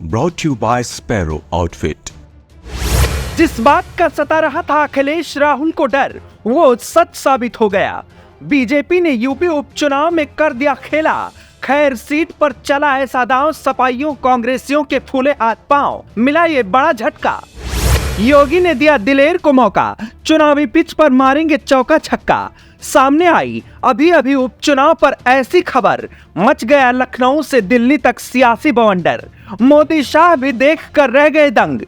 brought to you by Sparrow Outfit। जिस बात का सता रहा था अखिलेश राहुल को डर, वो सच साबित हो गया। बीजेपी ने यूपी उपचुनाव में कर दिया खेला। खैर सीट पर चला ऐसा दांव, सपाइयों कांग्रेसियों के फूले हाथ पांव, मिला ये बड़ा झटका। योगी ने दिया दिलेर को मौका, चुनावी पिच पर मारेंगे चौका छक्का। सामने आई अभी अभी उपचुनाव पर ऐसी खबर, मच गया लखनऊ से दिल्ली तक सियासी बवंडर। मोदी शाह भी देख कर रह गए दंग।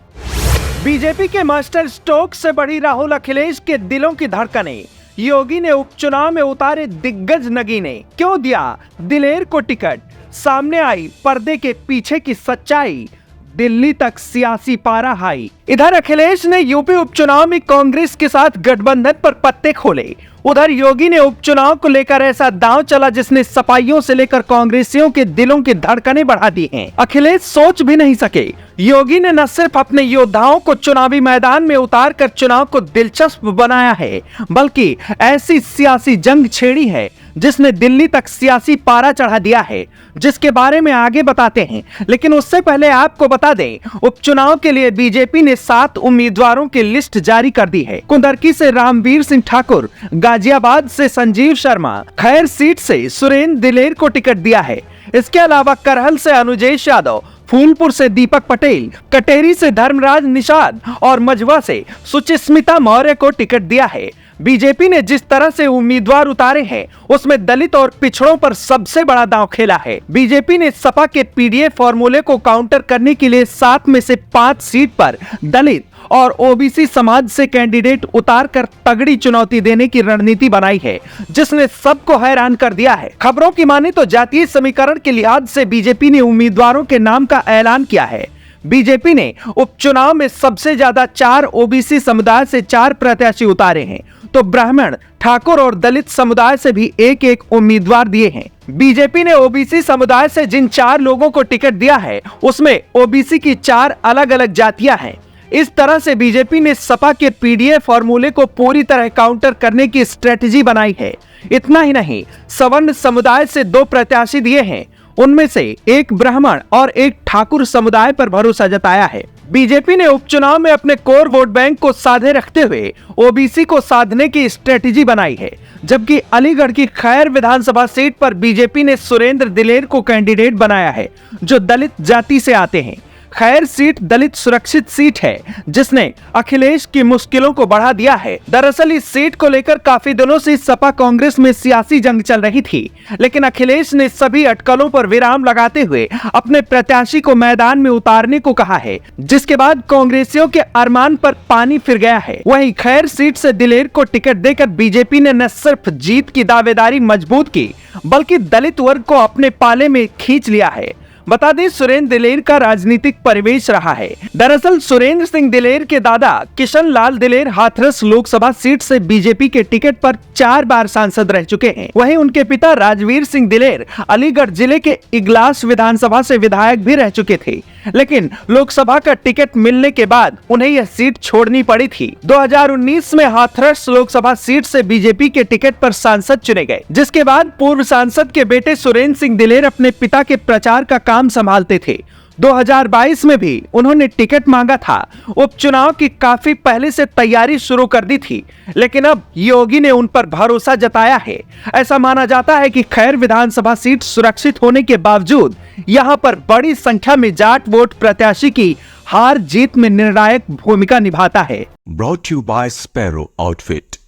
बीजेपी के मास्टर स्ट्रोक से बढ़ी राहुल अखिलेश के दिलों की धड़कनें। योगी ने उपचुनाव में उतारे दिग्गज नगीने, क्यों दिया दिलेर को टिकट। सामने आई पर्दे के पीछे की सच्चाई, दिल्ली तक सियासी पारा हाई। इधर अखिलेश ने यूपी उपचुनाव में कांग्रेस के साथ गठबंधन पर पत्ते खोले। उधर योगी ने उपचुनाव को लेकर ऐसा दांव चला जिसने सपाइयों से लेकर कांग्रेसियों के दिलों की धड़कनें बढ़ा दी हैं। अखिलेश सोच भी नहीं सके, योगी ने न सिर्फ अपने योद्धाओं को चुनावी मैदान में उतार कर चुनाव को दिलचस्प बनाया है, बल्कि ऐसी सियासी जंग छेड़ी है जिसने दिल्ली तक सियासी पारा चढ़ा दिया है, जिसके बारे में आगे बताते हैं। लेकिन उससे पहले आपको बता दें, उपचुनाव के लिए बीजेपी ने 7 उम्मीदवारों की लिस्ट जारी कर दी है। कुंदरकी से रामवीर सिंह ठाकुर, गाजियाबाद से संजीव शर्मा, खैर सीट से सुरेंद्र दिलेर को टिकट दिया है। इसके अलावा करहल से अनुजेश यादव, फूलपुर से दीपक पटेल, कटेरी से धर्मराज निषाद और मझवा से सुचिस्मिता मौर्य को टिकट दिया है। बीजेपी ने जिस तरह से उम्मीदवार उतारे हैं, उसमें दलित और पिछड़ों पर सबसे बड़ा दांव खेला है। बीजेपी ने सपा के पीडीएफ फॉर्मूले को काउंटर करने के लिए 7 में से 5 सीट पर दलित और ओबीसी समाज से कैंडिडेट उतार कर तगड़ी चुनौती देने की रणनीति बनाई है, जिसने सबको हैरान कर दिया है। खबरों की माने तो जातीय समीकरण के लिहाज से बीजेपी ने उम्मीदवारों के नाम का ऐलान किया है। बीजेपी ने उपचुनाव में सबसे ज्यादा 4 ओबीसी समुदाय से 4 प्रत्याशी उतारे हैं, तो ब्राह्मण, ठाकुर और दलित समुदाय से भी एक उम्मीदवार दिए हैं। बीजेपी ने ओबीसी समुदाय से जिन 4 लोगों को टिकट दिया है, उसमें ओबीसी की 4 अलग अलग जातियां हैं। इस तरह से बीजेपी ने सपा के पीडीएफ फॉर्मूले को पूरी तरह काउंटर करने की स्ट्रेटजी बनाई है। इतना ही नहीं, सवर्ण समुदाय से 2 प्रत्याशी दिए हैं, उनमें से एक ब्राह्मण और एक ठाकुर समुदाय पर भरोसा जताया है। बीजेपी ने उपचुनाव में अपने कोर वोट बैंक को साधे रखते हुए ओबीसी को साधने की स्ट्रेटजी बनाई है, जबकि अलीगढ़ की खैर विधानसभा सीट पर बीजेपी ने सुरेंद्र दिलेर को कैंडिडेट बनाया है, जो दलित जाति से आते हैं। खैर सीट दलित सुरक्षित सीट है, जिसने अखिलेश की मुश्किलों को बढ़ा दिया है। दरअसल इस सीट को लेकर काफी दिनों से सपा कांग्रेस में सियासी जंग चल रही थी, लेकिन अखिलेश ने सभी अटकलों पर विराम लगाते हुए अपने प्रत्याशी को मैदान में उतारने को कहा है, जिसके बाद कांग्रेसियों के अरमान पर पानी फिर गया है। वहीं खैर सीट से दिलेर को टिकट देकर बीजेपी ने न सिर्फ जीत की दावेदारी मजबूत की, बल्कि दलित वर्ग को अपने पाले में खींच लिया है। बता दें, सुरेंद्र दिलेर का राजनीतिक परिवेश रहा है। दरअसल सुरेंद्र सिंह दिलेर के दादा किशन लाल दिलेर हाथरस लोकसभा सीट से बीजेपी के टिकट पर 4 बार सांसद रह चुके हैं। वहीं उनके पिता राजवीर सिंह दिलेर अलीगढ़ जिले के इगलास विधानसभा से विधायक भी रह चुके थे, लेकिन लोकसभा का टिकट मिलने के बाद उन्हें यह सीट छोड़नी पड़ी थी। 2019 में हाथरस लोकसभा सीट से बीजेपी के टिकट पर सांसद चुने गए, जिसके बाद पूर्व सांसद के बेटे सुरेंद्र सिंह दिलेर अपने पिता के प्रचार का काम संभालते थे। 2022 में भी उन्होंने टिकट मांगा था। उपचुनाव की काफी पहले से तैयारी शुरू कर दी थी, लेकिन अब योगी ने उन पर भरोसा जताया है। ऐसा माना जाता है कि खैर विधानसभा सीट सुरक्षित होने के बावजूद यहां पर बड़ी संख्या में जाट वोट प्रत्याशी की हार जीत में निर्णायक भूमिका निभाता है। Brought to you by Sparrow Outfit।